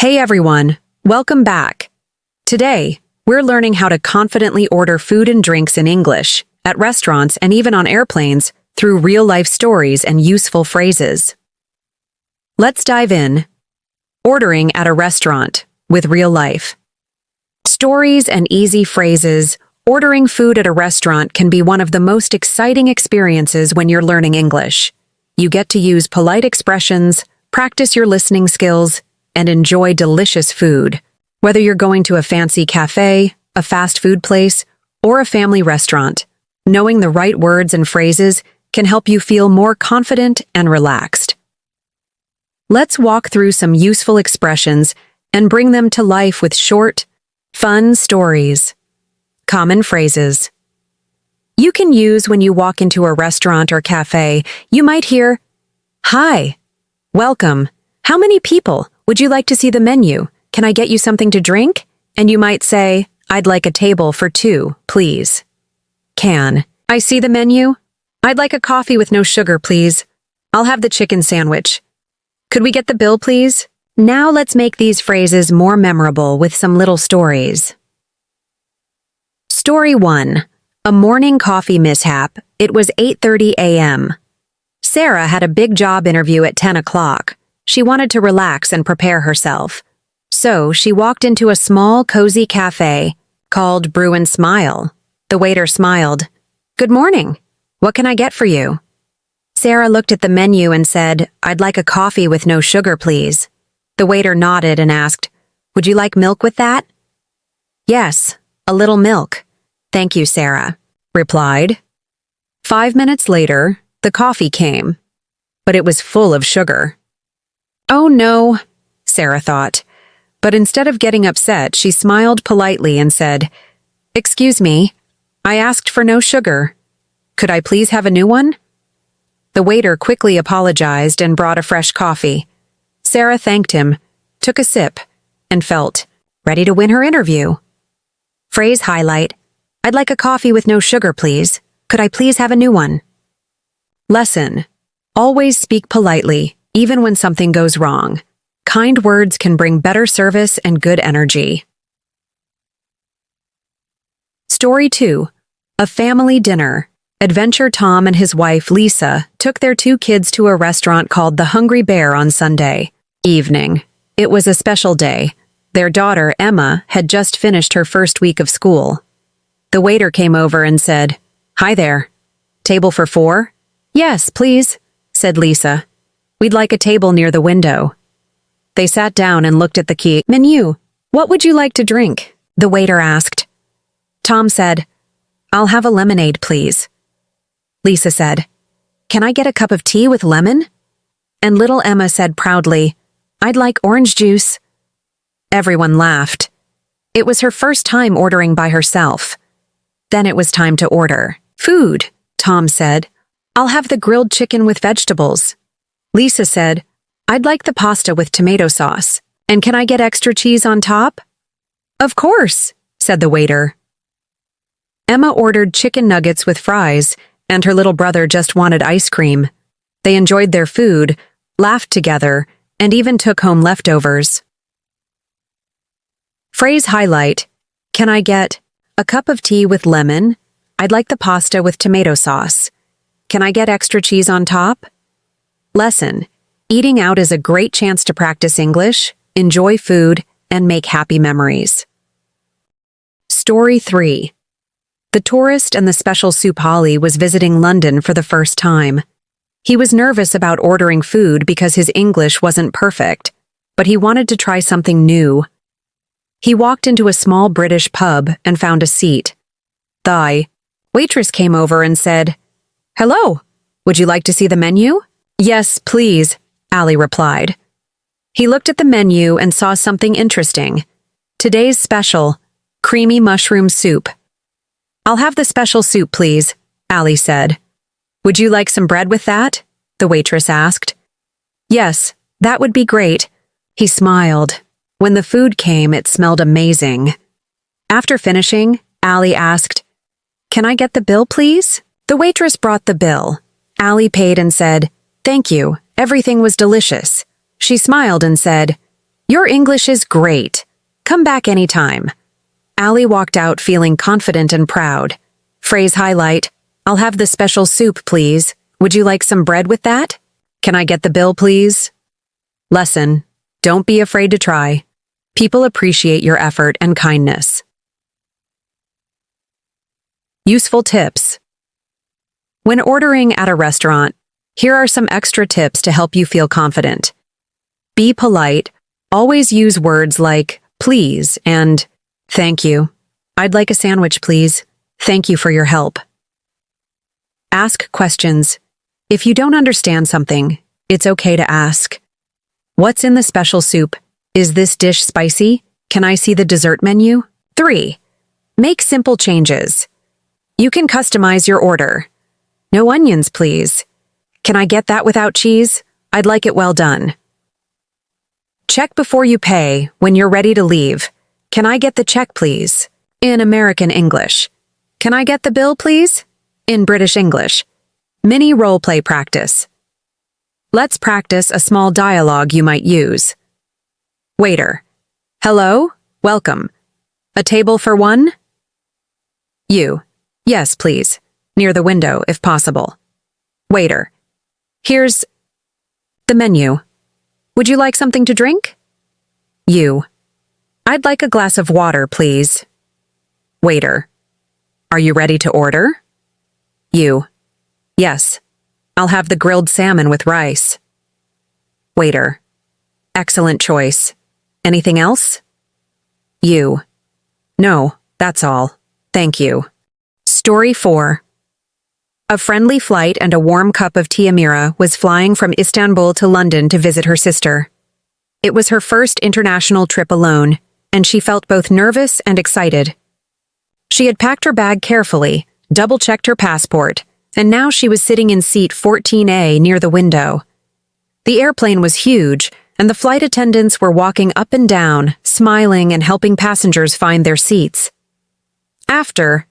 Hey everyone, welcome back. Today, we're learning how to confidently order food and drinks in English, at restaurants and even on airplanes, through real-life stories and useful phrases. Let's dive in. Ordering at a restaurant, with real life. Stories and easy phrases. Ordering food at a restaurant can be one of the most exciting experiences when you're learning English. You get to use polite expressions, practice your listening skills, and enjoy delicious food. Whether you're going to a fancy café, a fast food place, or a family restaurant, knowing the right words and phrases can help you feel more confident and relaxed. Let's walk through some useful expressions and bring them to life with short, fun stories. Common phrases. You can use when you walk into a restaurant or cafe. You might hear, "Hi, welcome. How many people? Would you like to see the menu? Can I get you something to drink?" And you might say, "I'd like a table for 2, please." Can I see the menu? I'd like a coffee with no sugar, please. I'll have the chicken sandwich. Could we get the bill, please? Now let's make these phrases more memorable with some little stories. Story 1. A morning coffee mishap. It was 8:30 a.m. Sarah had a big job interview at 10 o'clock. She wanted to relax and prepare herself. So she walked into a small, cozy cafe called Brew and Smile. The waiter smiled. "Good morning. What can I get for you?" Sarah looked at the menu and said, "I'd like a coffee with no sugar, please." The waiter nodded and asked, "Would you like milk with that?" "Yes, a little milk. Thank you, Sarah," replied. 5 minutes later, the coffee came, but it was full of sugar. "Oh no," Sarah thought. But instead of getting upset, she smiled politely and said, "Excuse me, I asked for no sugar. Could I please have a new one?" The waiter quickly apologized and brought a fresh coffee. Sarah thanked him, took a sip, and felt ready to win her interview. Phrase highlight. I'd like a coffee with no sugar, please. Could I please have a new one? Lesson. Always speak politely, even when something goes wrong. Kind words can bring better service and good energy. Story 2. A family dinner. Adventure Tom and his wife Lisa took their 2 kids to a restaurant called the Hungry Bear on Sunday evening. It was a special day. Their daughter, Emma, had just finished her first week of school. The waiter came over and said, "Hi there. Table for 4? "Yes, please," said Lisa. "We'd like a table near the window." They sat down and looked at the key menu. "What would you like to drink?" the waiter asked. Tom said, "I'll have a lemonade, please." Lisa said, "Can I get a cup of tea with lemon?" And little Emma said proudly, "I'd like orange juice." Everyone laughed. It was her first time ordering by herself. Then it was time to order. "Food," Tom said. "I'll have the grilled chicken with vegetables." Lisa said, "I'd like the pasta with tomato sauce. And can I get extra cheese on top?" "Of course," said the waiter. Emma ordered chicken nuggets with fries, and her little brother just wanted ice cream. They enjoyed their food, laughed together, and even took home leftovers. Phrase highlight. Can I get a cup of tea with lemon? I'd like the pasta with tomato sauce. Can I get extra cheese on top? Lesson. Eating out is a great chance to practice English, enjoy food, and make happy memories. Story 3. The tourist and the special soup Holly was visiting London for the first time. He was nervous about ordering food because his English wasn't perfect, but he wanted to try something new. He walked into a small British pub and found a seat. The waitress came over and said, "Hello, would you like to see the menu?" "Yes, please," Ali replied. He looked at the menu and saw something interesting. Today's special, creamy mushroom soup. "I'll have the special soup, please," Ali said. "Would you like some bread with that?" the waitress asked. "Yes, that would be great." He smiled. When the food came, it smelled amazing. After finishing, Ali asked, "Can I get the bill, please?" The waitress brought the bill. Ali paid and said, "Thank you, everything was delicious." She smiled and said, Your English is great. Come back anytime. Allie walked out feeling confident and proud. Phrase highlight, I'll have the special soup, please. Would you like some bread with that? Can I get the bill, please? Lesson, don't be afraid to try. People appreciate your effort and kindness. Useful tips. When ordering at a restaurant, here are some extra tips to help you feel confident. Be polite. Always use words like please and thank you. I'd like a sandwich, please. Thank you for your help. Ask questions. If you don't understand something, it's okay to ask. What's in the special soup? Is this dish spicy? Can I see the dessert menu? 3. Make simple changes. You can customize your order. No onions, please. Can I get that without cheese? I'd like it well done. Check before you pay when you're ready to leave. Can I get the check, please? In American English. Can I get the bill, please? In British English. Mini role-play practice. Let's practice a small dialogue you might use. Waiter. Hello, welcome. A table for one? You. Yes, please. Near the window, if possible. Waiter. Here's the menu. Would you like something to drink? You. I'd like a glass of water, please. Waiter. Are you ready to order? You. Yes. I'll have the grilled salmon with rice. Waiter. Excellent choice. Anything else? You. No, that's all. Thank you. Story 4. A friendly flight and a warm cup of tea. Amira was flying from Istanbul to London to visit her sister. It was her first international trip alone, and she felt both nervous and excited. She had packed her bag carefully, double-checked her passport, and now she was sitting in seat 14A near the window. The airplane was huge, and the flight attendants were walking up and down, smiling and helping passengers find their seats. After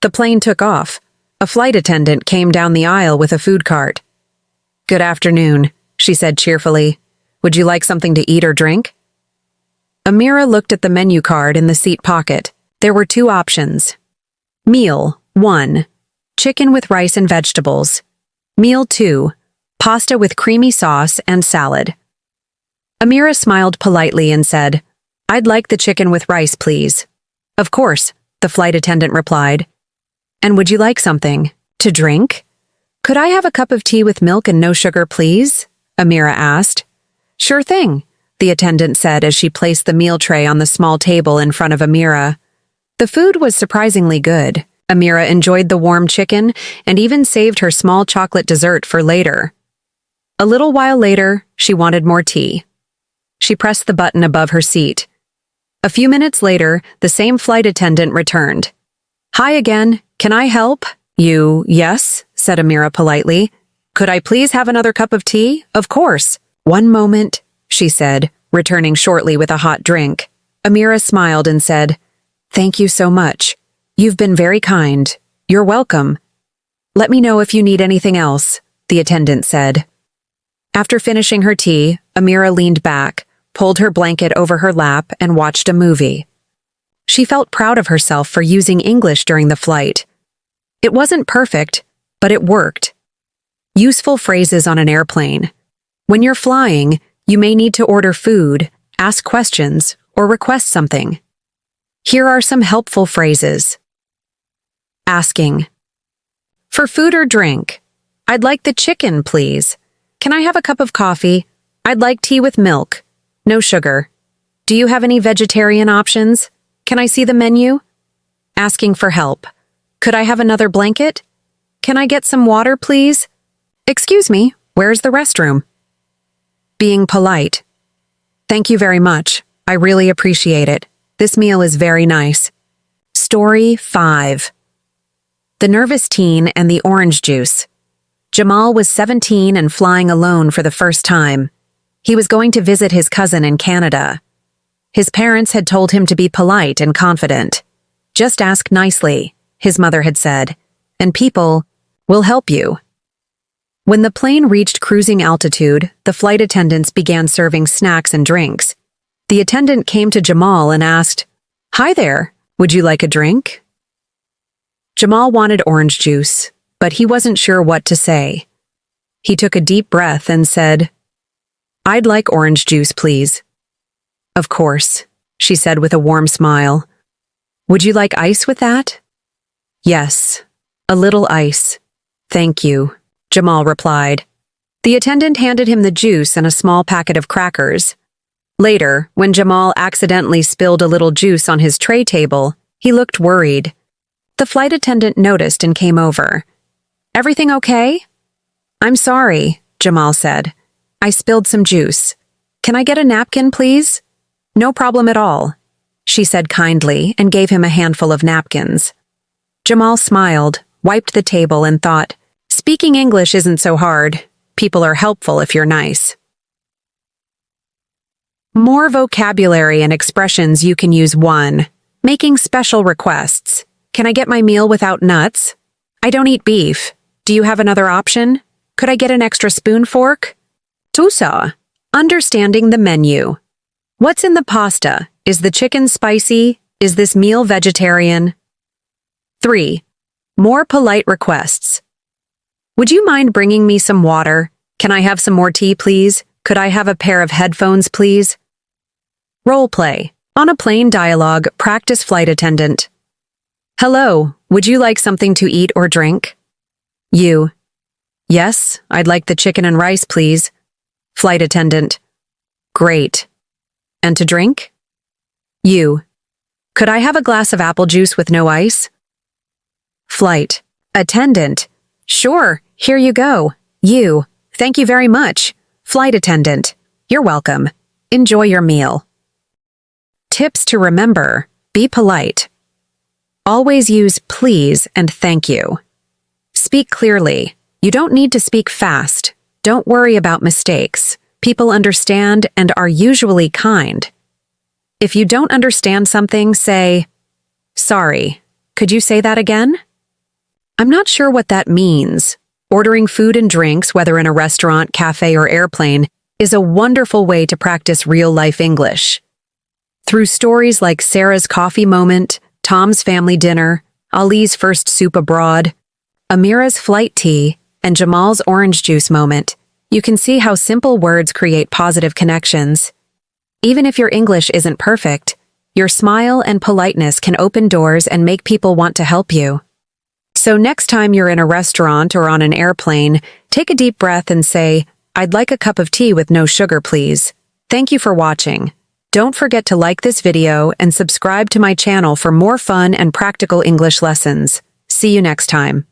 the plane took off, a flight attendant came down the aisle with a food cart. Good afternoon, she said cheerfully. Would you like something to eat or drink? Amira looked at the menu card in the seat pocket. There were 2 options. Meal 1. Chicken with rice and vegetables. Meal 2. Pasta with creamy sauce and salad. Amira smiled politely and said, I'd like the chicken with rice, please. Of course, the flight attendant replied. And would you like something to drink? Could I have a cup of tea with milk and no sugar, please? Amira asked. Sure thing, the attendant said as she placed the meal tray on the small table in front of Amira. The food was surprisingly good. Amira enjoyed the warm chicken and even saved her small chocolate dessert for later. A little while later, she wanted more tea. She pressed the button above her seat. A few minutes later, the same flight attendant returned. Hi again, can I help? Yes, said Amira politely. Could I please have another cup of tea? Of course. One moment, she said, returning shortly with a hot drink. Amira smiled and said, Thank you so much. You've been very kind. You're welcome. Let me know if you need anything else, the attendant said. After finishing her tea, Amira leaned back, pulled her blanket over her lap, and watched a movie. She felt proud of herself for using English during the flight. It wasn't perfect, but it worked. Useful phrases on an airplane. When you're flying, you may need to order food, ask questions, or request something. Here are some helpful phrases. Asking. For food or drink. I'd like the chicken, please. Can I have a cup of coffee? I'd like tea with milk. No sugar. Do you have any vegetarian options? Can I see the menu? Asking for help. Could I have another blanket? Can I get some water, please? Excuse me, where's the restroom? Being polite. Thank you very much. I really appreciate it. This meal is very nice. Story 5. The Nervous Teen and the Orange Juice. Jamal was 17 and flying alone for the first time. He was going to visit his cousin in Canada. His parents had told him to be polite and confident. Just ask nicely, his mother had said, and people will help you. When the plane reached cruising altitude, the flight attendants began serving snacks and drinks. The attendant came to Jamal and asked, "Hi there, would you like a drink?" Jamal wanted orange juice, but he wasn't sure what to say. He took a deep breath and said, "I'd like orange juice, please." "Of course," she said with a warm smile. "Would you like ice with that?" "Yes, a little ice. Thank you," Jamal replied. The attendant handed him the juice and a small packet of crackers. Later, when Jamal accidentally spilled a little juice on his tray table, he looked worried. The flight attendant noticed and came over. "Everything okay?" "I'm sorry," Jamal said. "I spilled some juice. Can I get a napkin, please?" "No problem at all," she said kindly and gave him a handful of napkins. Jamal smiled, wiped the table, and thought, "Speaking English isn't so hard. People are helpful if you're nice." More vocabulary and expressions you can use. 1. Making special requests. "Can I get my meal without nuts?" "I don't eat beef. Do you have another option?" "Could I get an extra spoon fork?" 2. Understanding the menu. "What's in the pasta? Is the chicken spicy? Is this meal vegetarian?" 3. More polite requests. "Would you mind bringing me some water? Can I have some more tea, please? Could I have a pair of headphones, please?" Role play. On a plane dialogue, practice flight attendant. "Hello, would you like something to eat or drink?" You. "Yes, I'd like the chicken and rice, please." Flight attendant. "Great. And to drink?" You. "Could I have a glass of apple juice with no ice?" Flight attendant. "Sure, here you go." You. "Thank you very much." Flight attendant. "You're welcome. Enjoy your meal." Tips to remember. Be polite. Always use please and thank you. Speak clearly. You don't need to speak fast. Don't worry about mistakes. People understand and are usually kind. If you don't understand something, say, "Sorry, could you say that again?" "I'm not sure what that means." Ordering food and drinks, whether in a restaurant, cafe, or airplane, is a wonderful way to practice real-life English. Through stories like Sarah's coffee moment, Tom's family dinner, Ali's first soup abroad, Amira's flight tea, and Jamal's orange juice moment, you can see how simple words create positive connections. Even if your English isn't perfect, your smile and politeness can open doors and make people want to help you. So next time you're in a restaurant or on an airplane, take a deep breath and say, "I'd like a cup of tea with no sugar, please." Thank you for watching. Don't forget to like this video and subscribe to my channel for more fun and practical English lessons. See you next time.